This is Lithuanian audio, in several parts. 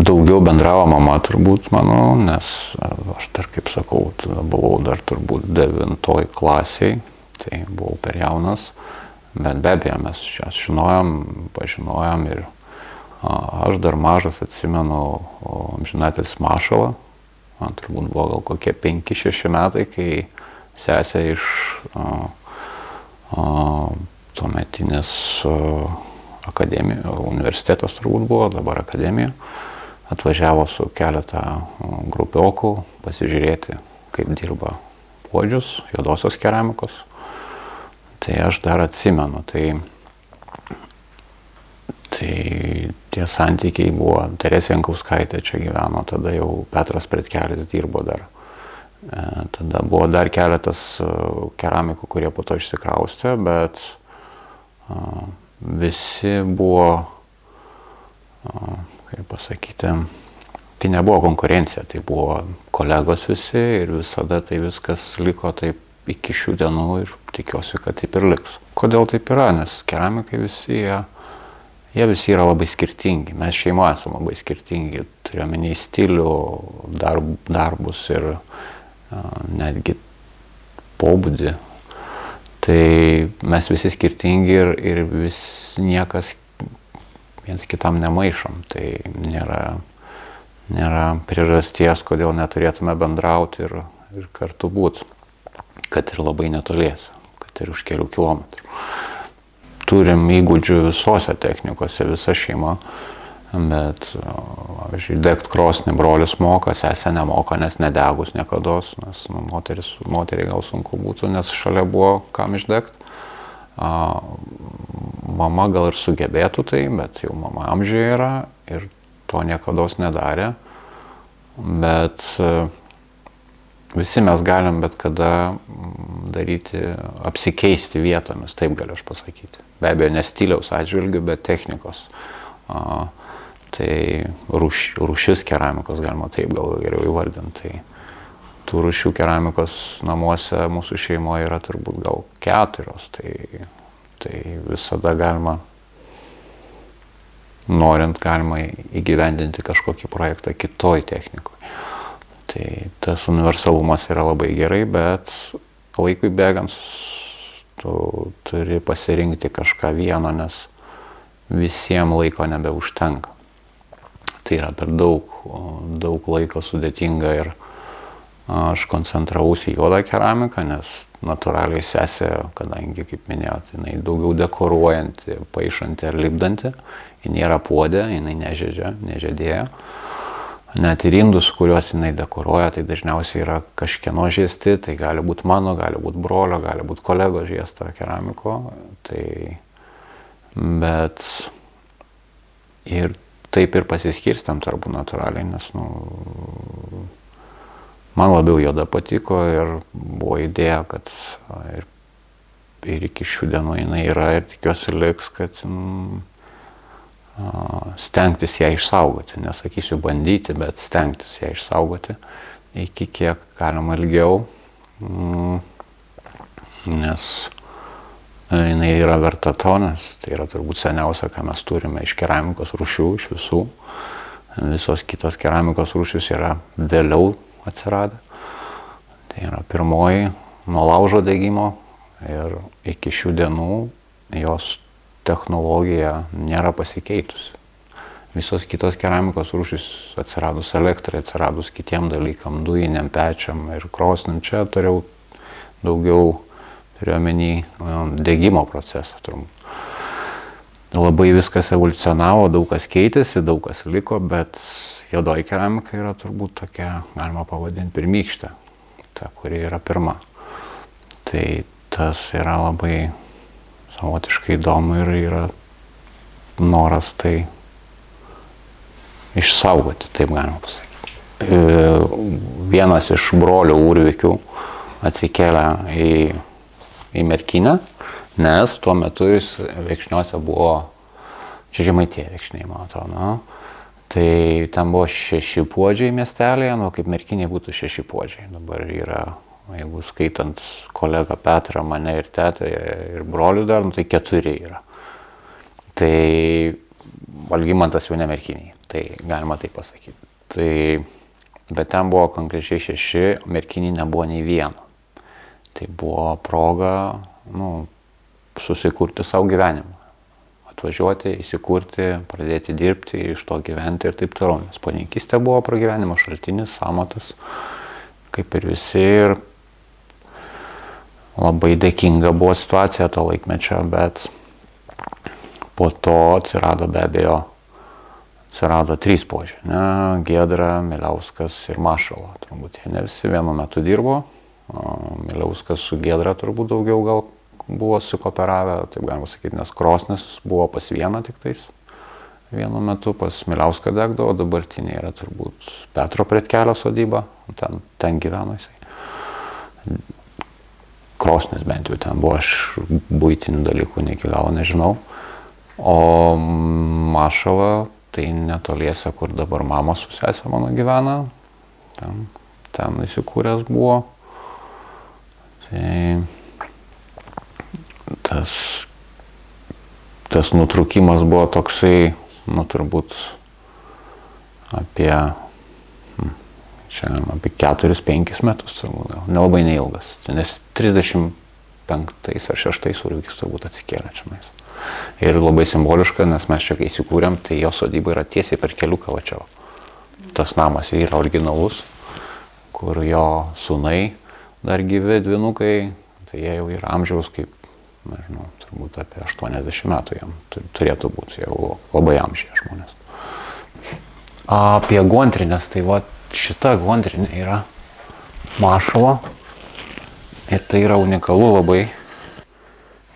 daugiau bendravo mama turbūt mano, nes aš dar, kaip sakau, buvau dar turbūt 9 klasiai, tai buvau per jaunas, bet be abejo mes čia pažinojom ir aš dar mažas atsimenu amžinatilsį Mašalą, man turbūt buvo gal kokie 5-6 metai, kai sesė iš tuometinės universitetas turbūt buvo, dabar akademija, atvažiavo su keletą grupiokų pasižiūrėti, kaip dirba puodžius, juodosios keramikos. Tai aš dar atsimenu, tai tie santykiai buvo, Teresė Jankauskaitė čia gyveno, tada jau Petras Pretkelis dirbo dar. Tada buvo dar keletas keramikų, kurie po to išsikraustė, bet visi buvo, kaip pasakyti, tai nebuvo konkurencija, tai buvo kolegos visi ir visada tai viskas liko taip iki šių dienų ir tikiuosi, kad taip ir liks. Kodėl taip yra? Nes keramikai visi, jie visi yra labai skirtingi, mes šeimoje esame labai skirtingi, turiuomenį stilių, darbus ir netgi pobūdį. Tai mes visi skirtingi ir vis niekas viens kitam nemaišom. Tai nėra priežasties, kodėl neturėtume bendrauti ir kartu būti, kad ir labai netoliese, kad ir už kelių kilometrų. Turim įgūdžių visose technikose, visa šeima, bet, pavyzdžiui, degt krosnį brolis moka, sesė nemoka, nes nedegus niekados, nes moteriai gal sunku būtų, nes šalia buvo kam išdegt. Mama gal ir sugebėtų tai, bet jau mama amžiuje yra ir to niekados nedarė, bet visi mes galim bet kada daryti, apsikeisti vietomis, taip galiu aš pasakyti. Be abejo, ne stiliaus atžvilgių, bet technikos. Tai rūšis keramikos galima taip gal geriau įvardinti. Tai tų rūšių keramikos namuose mūsų šeimoje yra turbūt gal 4, tai visada galima, norint galima įgyvendinti kažkokį projektą kitoj technikoj. Tai tas universalumas yra labai gerai, bet laikui bėgant tu turi pasirinkti kažką vieno, nes visiems laiko nebeužtenka. Tai yra per daug laiko sudėtinga ir aš koncentravausi į juodą keramiką, nes natūraliai sesė, kadangi, kaip minėjot, jinai daugiau dekoruojanti, paišanti ar lipdanti, ji nėra puodė, jinai nežiedėja. Net ir indus, kuriuos jinai dekoruoja, tai dažniausiai yra kažkieno žiesti, tai gali būti mano, gali būti brolio, gali būti kolego žiesto keramiko. Bet ir taip ir pasiskirstam turbūt natūraliai, nes man labiau juoda patiko ir buvo idėja, kad ir iki šių dienų jinai yra ir tikiuosi liks, kad stengtis ją išsaugoti, nesakysiu bandyti, bet stengtis ją išsaugoti iki kiek galima ilgiau, nes jinai yra verta to, nes tai yra turbūt seniausia, ką mes turime iš keramikos rūšių, iš visų. Visos kitos keramikos rūšys yra vėliau atsiradę. Tai yra pirmoji nuo laužo degimo ir iki šių dienų jos technologija nėra pasikeitusi. Visos kitos keramikos rūšys atsiradus elektrai, atsiradus kitiem dalykam, dujiniam pečiam ir krosnim, čia turėjau daugiau omeny degimo procesą turbūt. Labai viskas evoliucionavo, daug kas keitėsi, daug kas liko, bet juodoji keramika yra turbūt tokia, galima pavadinti, pirmykštė, ta, kuri yra pirma. Tai tas yra labai savotiškai įdomu ir yra noras tai išsaugoti, taip galima pasakyti. Vienas iš brolių Urvikių atsikėlė į Merkinę, nes tuo metu jis Viekšniuose buvo, čia Žemaitija Viekšniai, man atrodo, tai ten buvo 6 puodžiai miestelėje, kaip Merkinėje būtų 6 puodžiai. Dabar yra, jeigu skaitant kolegą Petrą, mane ir tetą ir brolių dar, tai 4 yra. Tai Algimantas jau ne Merkinėje, tai galima taip pasakyti. Tai, bet ten buvo konkrečiai 6, Merkinėje nebuvo nei vieno. Tai buvo proga, susikurti savo gyvenimą. Atvažiuoti, įsikurti, pradėti dirbti, iš to gyventi ir taip toliau. Nes ponininkystė buvo pragyvenimo šaltinis, amatas, kaip ir visi. Ir labai dėkinga buvo situacija to laikmečio, bet po to atsirado be abejo, 3 požiūriai. Giedra, Miliauskas ir Mašala. Turbūt jie ne visi vienu metu dirbo. Miliauskas su Giedra turbūt daugiau gal buvo sukoperavę, taip galima sakyti, nes krosnis buvo pas vieną tik tais. Vienu metu pas Miliauską degdavo, dabartinė yra turbūt Petro Pretkelio sodyba, ten gyveno jisai. Krosnis bent jau ten buvo, aš buitinių dalykų ne iki galo nežinau. O Mašala, tai netoliese, kur dabar mama su sesė mano gyvena, ten įsikūręs buvo. Tai tas nutrūkimas buvo toksai, turbūt apie 4-5 metus, nelabai neilgas, nes 35 ar 6 Urgis turbūt atsikėlė čia. Ir labai simboliška, nes mes čia kai įsikūrėm, tai jo sodyba yra tiesiai per keliuką va čia. Tas namas yra originalus, kur jo sūnai dar gyvi, dvynukai, tai jie jau yra amžiaus kaip, nežinau, turbūt apie 80 metų jam turėtų būti, jau labai amžiai žmonės. Apie gontrinės, tai va šita gontrinė yra Mašalo ir tai yra unikalu labai.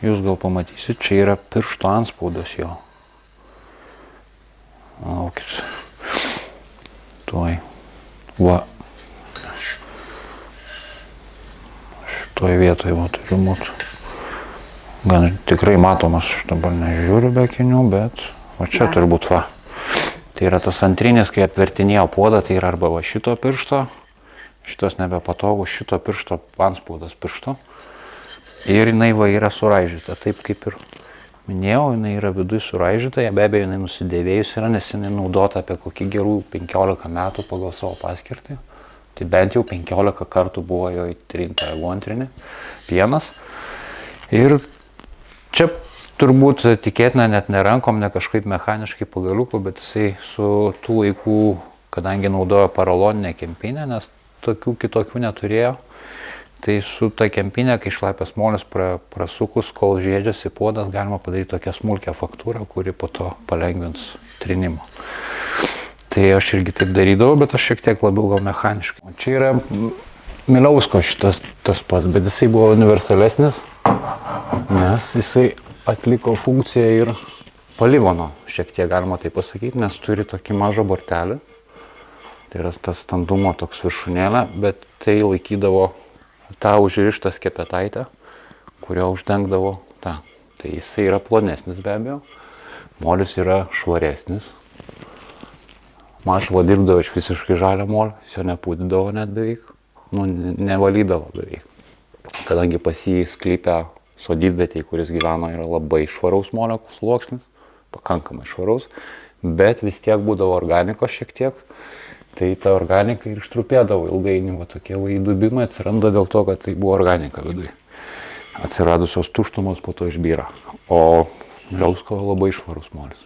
Jūs gal pamatysit, čia yra piršto antspaudas jo. Laukit. Tuoj. Va. Šitoj vietoje va turiu būti. Gan tikrai matomas, aš dabar nežiūriu be akinių, bet va čia turbūt va. Tai yra tas antrinis, kai apvertinėjo puodą, tai yra arba va šito piršto, šitos nebepatogus, šito piršto antspaudas piršto. Ir jinai va yra suraižyta, taip kaip ir minėjau, jinai yra viduj suraižyta, be abejo jinai nusidėvėjus yra, nes jinai naudota apie kokį gerų 15 metų pagal savo paskirtį. Tai bent jau 15 kartų buvo jo įtrinta gontrinė, pienas. Ir čia turbūt tikėtina net ne rankom, ne kažkaip mechaniškai pagaliuku, bet jisai su tų laikų, kadangi naudojo paraloninę kempinę, nes tokių kitokių neturėjo, tai su ta kempinė, kai šlapias molis prasukus, kol žiedžiasi puodas, galima padaryti tokią smulkę faktūrą, kuri po to palengvins trinimą. Tai aš irgi taip darydavau, bet aš šiek tiek labiau gal mechaniškai. Čia yra Miliausko šitas tas pats, bet jisai buvo universalesnis, nes jisai atliko funkciją ir poligono, šiek tiek galima tai pasakyti, nes turi tokį mažą bortelį. Tai yra tas standumo toks viršūnėlė, bet tai laikydavo tą užrištą skepetaitę, kurio uždengdavo tą. Tai jisai yra plonesnis be abejo, molis yra švaresnis. Mašala dirbdavo iš visiškai žalio molio, jis jo nepūdydavo net beveik, nevalydavo beveik. Kadangi pas jį sklype sodybvietėje, kuris gyveno, yra labai švaraus molio sluoksnis, pakankamai švaraus, bet vis tiek būdavo organikos šiek tiek. Tai ta organika ir ištrupėdavo ilgainiui, va tokie įdubimai atsiranda dėl to, kad tai buvo organika viduje. Atsiradusios tuštumos po to išbyra, o Miliausko labai švarus molis.